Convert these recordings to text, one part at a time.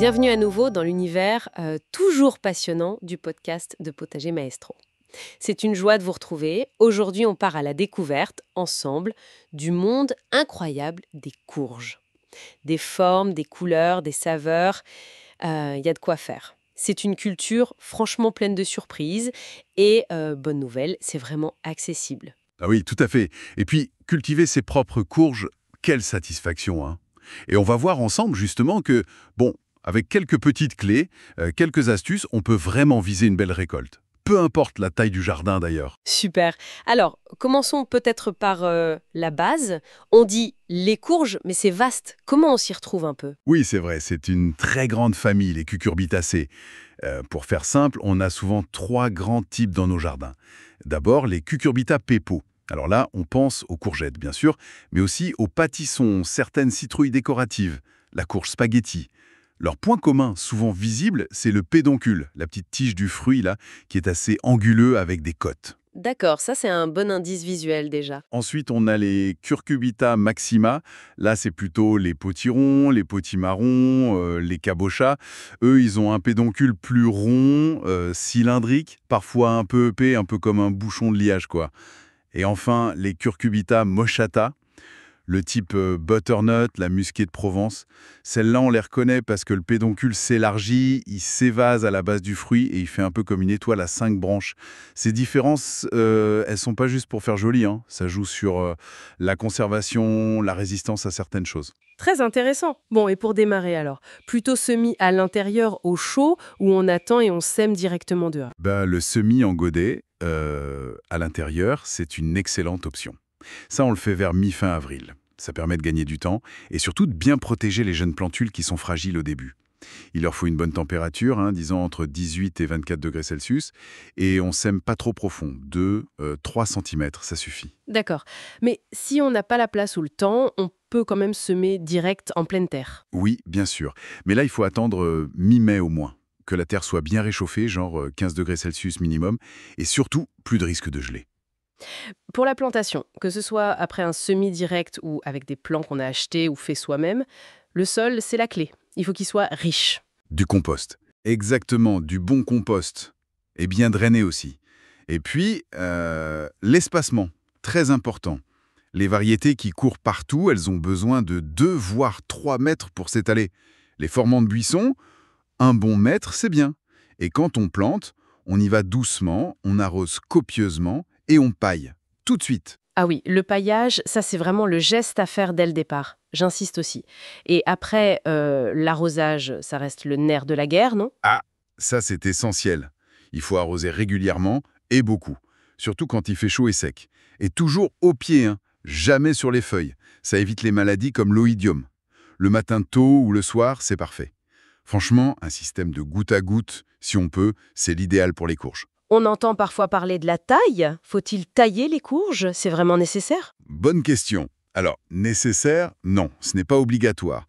Bienvenue à nouveau dans l'univers toujours passionnant du podcast de Potager Maestro. C'est une joie de vous retrouver. Aujourd'hui, on part à la découverte, ensemble, du monde incroyable des courges. Des formes, des couleurs, des saveurs, y a de quoi faire. C'est une culture franchement pleine de surprises et, bonne nouvelle, c'est vraiment accessible. Ah oui, tout à fait. Et puis, cultiver ses propres courges, quelle satisfaction, hein. Et on va voir ensemble justement que, bon, avec quelques petites clés, quelques astuces, on peut vraiment viser une belle récolte. Peu importe la taille du jardin d'ailleurs. Super. Alors, commençons peut-être par la base. On dit les courges, mais c'est vaste. Comment on s'y retrouve un peu? Oui, c'est vrai, c'est une très grande famille, les cucurbitacées. Pour faire simple, on a souvent trois grands types dans nos jardins. D'abord, les cucurbita pepo. Alors là, on pense aux courgettes, bien sûr, mais aussi aux pâtissons, certaines citrouilles décoratives, la courge spaghetti. Leur point commun, souvent visible, c'est le pédoncule, la petite tige du fruit, là, qui est assez anguleux avec des côtes. D'accord, ça c'est un bon indice visuel déjà. Ensuite, on a les Curcubita maxima. Là, c'est plutôt les potirons, les potimarrons, les cabochas. Eux, ils ont un pédoncule plus rond, cylindrique, parfois un peu épais, un peu comme un bouchon de liage, quoi. Et enfin, les Curcubita moschata, le type butternut, la musquée de Provence. Celles-là, on les reconnaît parce que le pédoncule s'élargit, il s'évase à la base du fruit et il fait un peu comme une étoile à 5 branches. Ces différences, elles sont pas juste pour faire joli, hein. Ça joue sur la conservation, la résistance à certaines choses. Très intéressant. Bon, et pour démarrer alors, plutôt semis à l'intérieur au chaud ou on attend et on sème directement dehors? Le semis en godet, à l'intérieur, c'est une excellente option. Ça, on le fait vers mi-fin avril. Ça permet de gagner du temps et surtout de bien protéger les jeunes plantules qui sont fragiles au début. Il leur faut une bonne température, hein, disons entre 18 et 24 degrés Celsius, et on sème pas trop profond, 2-3 cm, ça suffit. D'accord. Mais si on n'a pas la place ou le temps, on peut quand même semer direct en pleine terre. Oui, bien sûr, mais là, il faut attendre mi-mai au moins, que la terre soit bien réchauffée, genre 15 degrés Celsius minimum, et surtout, plus de risque de geler. Pour la plantation, que ce soit après un semis direct ou avec des plants qu'on a achetés ou fait soi-même, le sol, c'est la clé. Il faut qu'il soit riche. Du compost. Exactement, du bon compost. Et bien drainé aussi. Et puis, l'espacement, très important. Les variétés qui courent partout, elles ont besoin de 2 voire 3 mètres pour s'étaler. Les formants de buissons, un bon mètre, c'est bien. Et quand on plante, on y va doucement, on arrose copieusement et on paille. Tout de suite. Ah oui, le paillage, ça c'est vraiment le geste à faire dès le départ. J'insiste aussi. Et après, l'arrosage, ça reste le nerf de la guerre, non? Ah, ça c'est essentiel. Il faut arroser régulièrement et beaucoup. Surtout quand il fait chaud et sec. Et toujours au pied, hein, jamais sur les feuilles. Ça évite les maladies comme l'oïdium. Le matin tôt ou le soir, c'est parfait. Franchement, un système de goutte à goutte, si on peut, c'est l'idéal pour les courges. On entend parfois parler de la taille. Faut-il tailler les courges? C'est vraiment nécessaire? Bonne question. Alors, nécessaire, non, ce n'est pas obligatoire.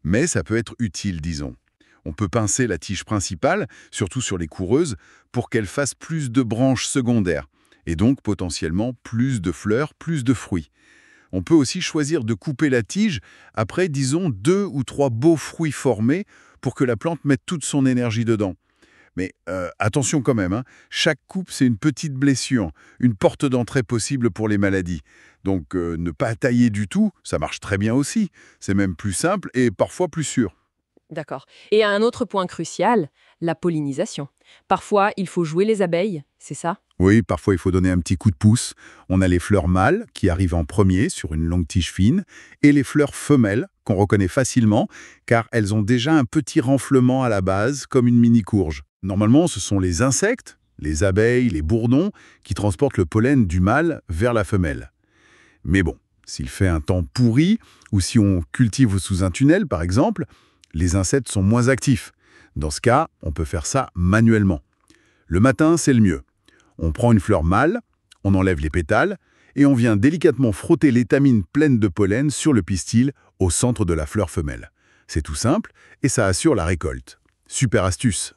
Mais ça peut être utile, disons. On peut pincer la tige principale, surtout sur les coureuses, pour qu'elle fasse plus de branches secondaires, et donc potentiellement plus de fleurs, plus de fruits. On peut aussi choisir de couper la tige après, disons, 2 ou 3 beaux fruits formés pour que la plante mette toute son énergie dedans. Mais attention quand même, hein, chaque coupe, c'est une petite blessure, une porte d'entrée possible pour les maladies. Donc ne pas tailler du tout, ça marche très bien aussi. C'est même plus simple et parfois plus sûr. D'accord. Et un autre point crucial, la pollinisation. Parfois, il faut jouer les abeilles, c'est ça? Oui, parfois il faut donner un petit coup de pouce. On a les fleurs mâles qui arrivent en premier sur une longue tige fine et les fleurs femelles qu'on reconnaît facilement car elles ont déjà un petit renflement à la base comme une mini-courge. Normalement, ce sont les insectes, les abeilles, les bourdons qui transportent le pollen du mâle vers la femelle. Mais bon, s'il fait un temps pourri ou si on cultive sous un tunnel par exemple, les insectes sont moins actifs. Dans ce cas, on peut faire ça manuellement. Le matin, c'est le mieux. On prend une fleur mâle, on enlève les pétales et on vient délicatement frotter l'étamine pleine de pollen sur le pistil au centre de la fleur femelle. C'est tout simple et ça assure la récolte. Super astuce.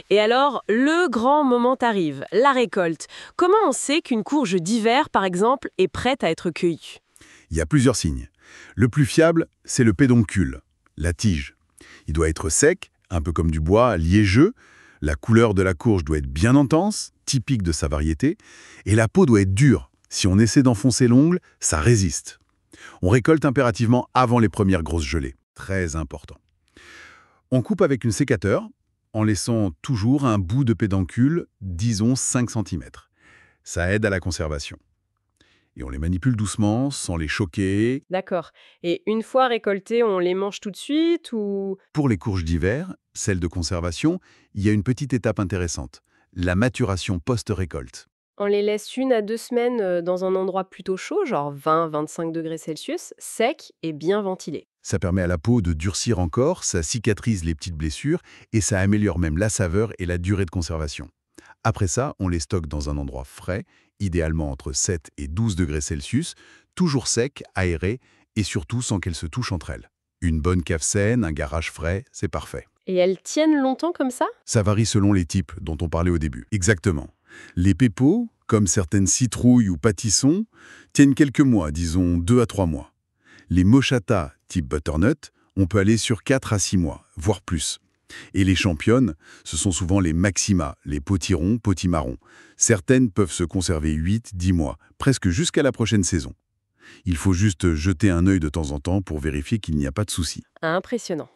Et alors, le grand moment arrive, la récolte. Comment on sait qu'une courge d'hiver, par exemple, est prête à être cueillie? Il y a plusieurs signes. Le plus fiable, c'est le pédoncule, la tige. Il doit être sec, un peu comme du bois liégeux. La couleur de la courge doit être bien intense, typique de sa variété, et la peau doit être dure. Si on essaie d'enfoncer l'ongle, ça résiste. On récolte impérativement avant les premières grosses gelées. Très important. On coupe avec une sécateur, en laissant toujours un bout de pédoncule, disons 5 cm. Ça aide à la conservation. Et on les manipule doucement, sans les choquer. D'accord. Et une fois récoltés, on les mange tout de suite ou... Pour les courges d'hiver, celles de conservation, il y a une petite étape intéressante, la maturation post-récolte. On les laisse 1 à 2 semaines dans un endroit plutôt chaud, genre 20-25 degrés Celsius, sec et bien ventilé. Ça permet à la peau de durcir encore, ça cicatrise les petites blessures et ça améliore même la saveur et la durée de conservation. Après ça, on les stocke dans un endroit frais, idéalement entre 7 et 12 degrés Celsius, toujours sec, aéré et surtout sans qu'elles se touchent entre elles. Une bonne cave saine, un garage frais, c'est parfait. Et elles tiennent longtemps comme ça? Ça varie selon les types dont on parlait au début. Exactement. Les pépos, comme certaines citrouilles ou pâtissons, tiennent quelques mois, disons 2 à 3 mois. Les mochata type butternut, on peut aller sur 4 à 6 mois, voire plus. Et les championnes, ce sont souvent les maxima, les potirons, potimarrons. Certaines peuvent se conserver 8-10 mois, presque jusqu'à la prochaine saison. Il faut juste jeter un œil de temps en temps pour vérifier qu'il n'y a pas de souci. Impressionnant.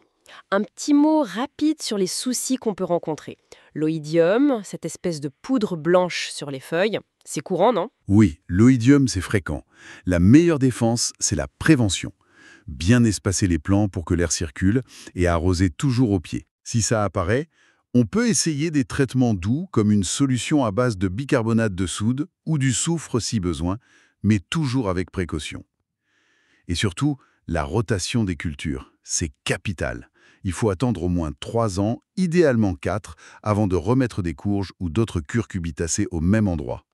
Un petit mot rapide sur les soucis qu'on peut rencontrer. L'oïdium, cette espèce de poudre blanche sur les feuilles, c'est courant, non? Oui, l'oïdium, c'est fréquent. La meilleure défense, c'est la prévention. Bien espacer les plants pour que l'air circule et arroser toujours au pied. Si ça apparaît, on peut essayer des traitements doux comme une solution à base de bicarbonate de soude ou du soufre si besoin, mais toujours avec précaution. Et surtout, la rotation des cultures, c'est capital. Il faut attendre au moins 3 ans, idéalement 4, avant de remettre des courges ou d'autres curcubitacées au même endroit.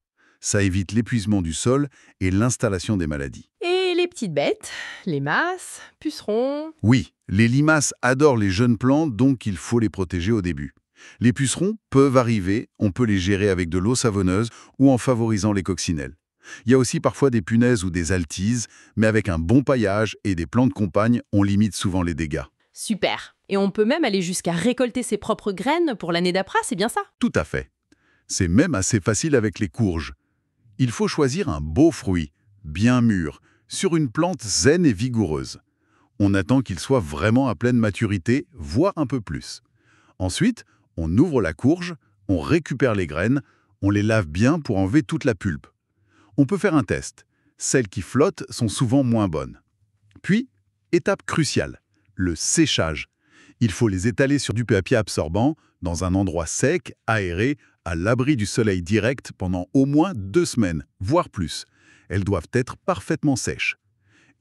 Ça évite l'épuisement du sol et l'installation des maladies. Et les petites bêtes, les masses, pucerons... Oui, les limaces adorent les jeunes plantes, donc il faut les protéger au début. Les pucerons peuvent arriver, on peut les gérer avec de l'eau savonneuse ou en favorisant les coccinelles. Il y a aussi parfois des punaises ou des altises, mais avec un bon paillage et des plantes compagnes, on limite souvent les dégâts. Super. Et on peut même aller jusqu'à récolter ses propres graines pour l'année d'après, c'est bien ça? Tout à fait. C'est même assez facile avec les courges. Il faut choisir un beau fruit, bien mûr, sur une plante zen et vigoureuse. On attend qu'il soit vraiment à pleine maturité, voire un peu plus. Ensuite, on ouvre la courge, on récupère les graines, on les lave bien pour enlever toute la pulpe. On peut faire un test. Celles qui flottent sont souvent moins bonnes. Puis, étape cruciale, le séchage. Il faut les étaler sur du papier absorbant, dans un endroit sec, aéré, à l'abri du soleil direct pendant au moins 2 semaines, voire plus. Elles doivent être parfaitement sèches.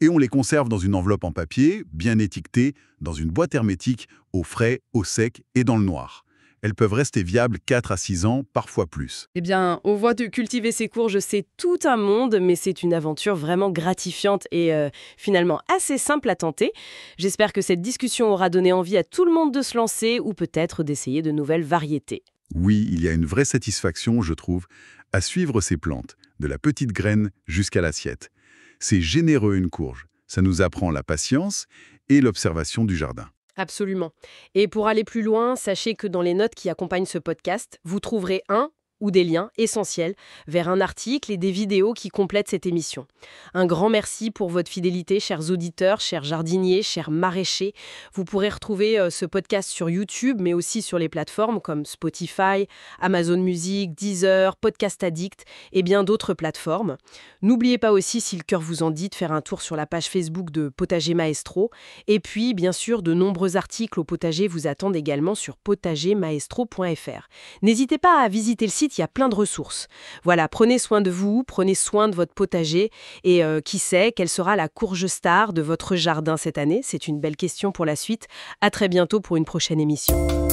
Et on les conserve dans une enveloppe en papier, bien étiquetée, dans une boîte hermétique, au frais, au sec et dans le noir. Elles peuvent rester viables 4 à 6 ans, parfois plus. Eh bien, on voit de cultiver ces courges, c'est tout un monde, mais c'est une aventure vraiment gratifiante et finalement assez simple à tenter. J'espère que cette discussion aura donné envie à tout le monde de se lancer ou peut-être d'essayer de nouvelles variétés. Oui, il y a une vraie satisfaction, je trouve, à suivre ces plantes, de la petite graine jusqu'à l'assiette. C'est généreux une courge. Ça nous apprend la patience et l'observation du jardin. Absolument. Et pour aller plus loin, sachez que dans les notes qui accompagnent ce podcast, vous trouverez un ou des liens essentiels vers un article et des vidéos qui complètent cette émission. Un grand merci pour votre fidélité, chers auditeurs, chers jardiniers, chers maraîchers. Vous pourrez retrouver ce podcast sur YouTube, mais aussi sur les plateformes comme Spotify, Amazon Music, Deezer, Podcast Addict et bien d'autres plateformes. N'oubliez pas aussi, si le cœur vous en dit, de faire un tour sur la page Facebook de Potager Maestro. Et puis, bien sûr, de nombreux articles au potager vous attendent également sur potagermaestro.fr. N'hésitez pas à visiter le site, il y a plein de ressources. Voilà, prenez soin de vous, prenez soin de votre potager et qui sait, quelle sera la courge star de votre jardin cette année? C'est une belle question pour la suite. À très bientôt pour une prochaine émission.